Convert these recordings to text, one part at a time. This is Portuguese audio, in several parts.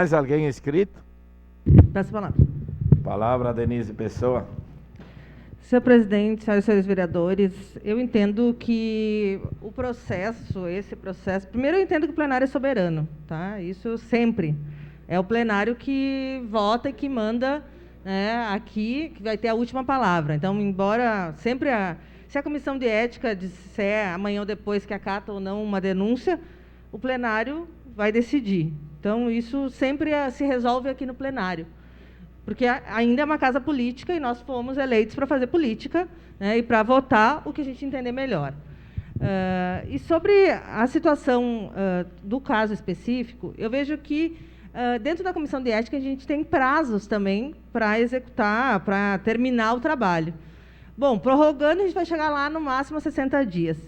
Mais alguém inscrito? Peço a palavra. Palavra, Denise Pessoa. Senhor presidente, senhoras e senhores vereadores, eu entendo que esse processo... Primeiro, eu entendo que o plenário é soberano, tá? Isso sempre. É o plenário que vota e que manda, né, aqui, que vai ter a última palavra. Então, embora sempre se a comissão de ética disser amanhã ou depois que acata ou não uma denúncia, o plenário vai decidir. Então, isso sempre se resolve aqui no plenário. Porque ainda é uma casa política e nós fomos eleitos para fazer política, né, e para votar o que a gente entender melhor. E sobre a situação do caso específico, eu vejo que, dentro da comissão de ética, a gente tem prazos também para executar, para terminar o trabalho. Bom, prorrogando, a gente vai chegar lá no máximo a 60 dias.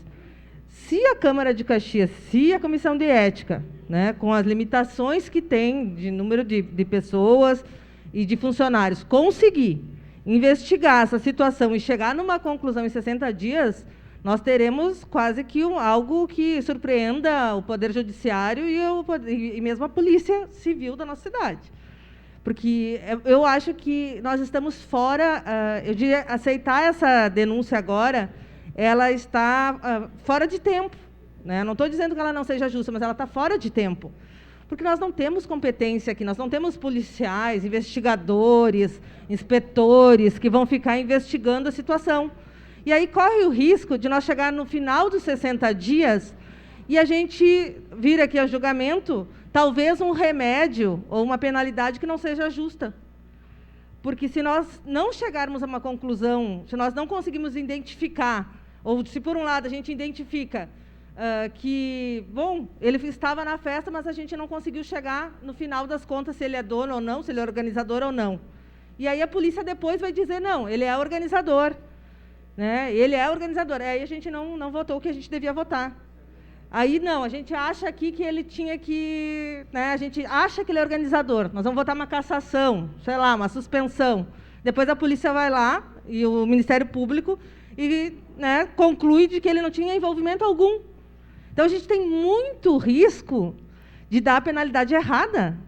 Se a Câmara de Caxias, se a comissão de ética, né, com as limitações que tem de número de pessoas e de funcionários, conseguir investigar essa situação e chegar numa conclusão em 60 dias, nós teremos quase que algo que surpreenda o Poder Judiciário e mesmo a Polícia Civil da nossa cidade. Porque eu acho que nós estamos fora, eu diria, aceitar essa denúncia agora, ela está fora de tempo, né? Não estou dizendo que ela não seja justa, mas ela está fora de tempo. Porque nós não temos competência aqui, nós não temos policiais, investigadores, inspetores que vão ficar investigando a situação. E aí corre o risco de nós chegar no final dos 60 dias e a gente vir aqui a julgamento, talvez um remédio ou uma penalidade que não seja justa. Porque se nós não chegarmos a uma conclusão, se nós não conseguimos identificar, ou se por um lado a gente identifica que, bom, ele estava na festa, mas a gente não conseguiu chegar no final das contas se ele é dono ou não, se ele é organizador ou não. E aí a polícia depois vai dizer, não, ele é organizador, né? Ele é organizador. Aí a gente não votou o que a gente devia votar. Aí não, a gente acha aqui que ele tinha que, né, a gente acha que ele é organizador, nós vamos votar uma cassação, sei lá, uma suspensão. Depois a polícia vai lá, e o Ministério Público, e, né, conclui de que ele não tinha envolvimento algum. Então, a gente tem muito risco de dar a penalidade errada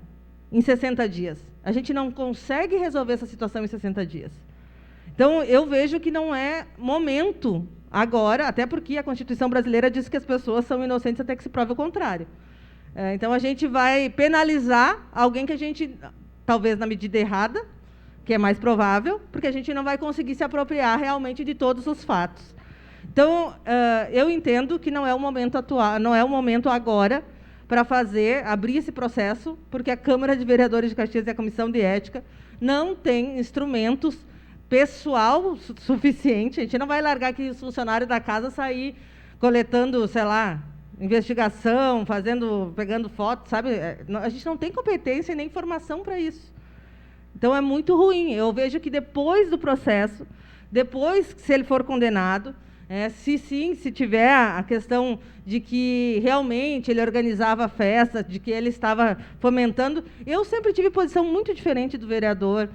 em 60 dias. A gente não consegue resolver essa situação em 60 dias. Então, eu vejo que não é momento agora, até porque a Constituição brasileira diz que as pessoas são inocentes até que se prove o contrário. Então, a gente vai penalizar alguém que a gente, talvez na medida errada, que é mais provável, porque a gente não vai conseguir se apropriar realmente de todos os fatos. Então, eu entendo que não é o momento atual, não é o momento agora para abrir esse processo, porque a Câmara de Vereadores de Caxias e a Comissão de Ética não tem instrumentos pessoal suficiente. A gente não vai largar aqui os funcionários da casa sair coletando, sei lá, investigação, pegando foto, sabe? A gente não tem competência e nem formação para isso. Então, é muito ruim. Eu vejo que depois do processo, depois, se ele for condenado, se tiver a questão de que realmente ele organizava a festa, de que ele estava fomentando... Eu sempre tive posição muito diferente do vereador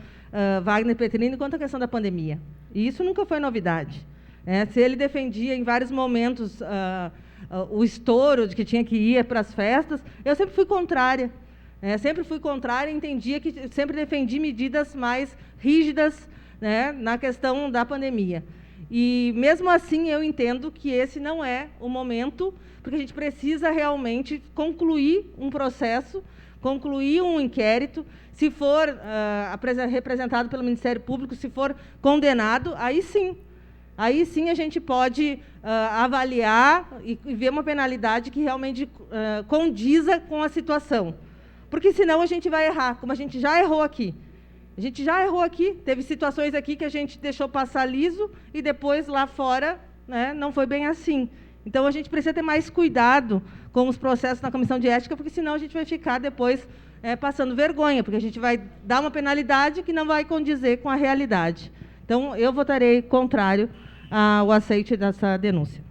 Wagner Petrini quanto à questão da pandemia. E isso nunca foi novidade. Se ele defendia em vários momentos o estouro de que tinha que ir para as festas, eu sempre fui contrária. Sempre fui contrária e entendia que sempre defendi medidas mais rígidas, né, na questão da pandemia. E, mesmo assim, eu entendo que esse não é o momento, porque a gente precisa realmente concluir um processo, concluir um inquérito. Se for representado pelo Ministério Público, se for condenado, aí sim a gente pode avaliar e ver uma penalidade que realmente condiza com a situação. Porque, senão, a gente vai errar, como a gente já errou aqui. A gente já errou aqui, teve situações aqui que a gente deixou passar liso e depois lá fora, né, não foi bem assim. Então, a gente precisa ter mais cuidado com os processos na comissão de ética, porque senão a gente vai ficar depois passando vergonha, porque a gente vai dar uma penalidade que não vai condizer com a realidade. Então, eu votarei contrário ao aceite dessa denúncia.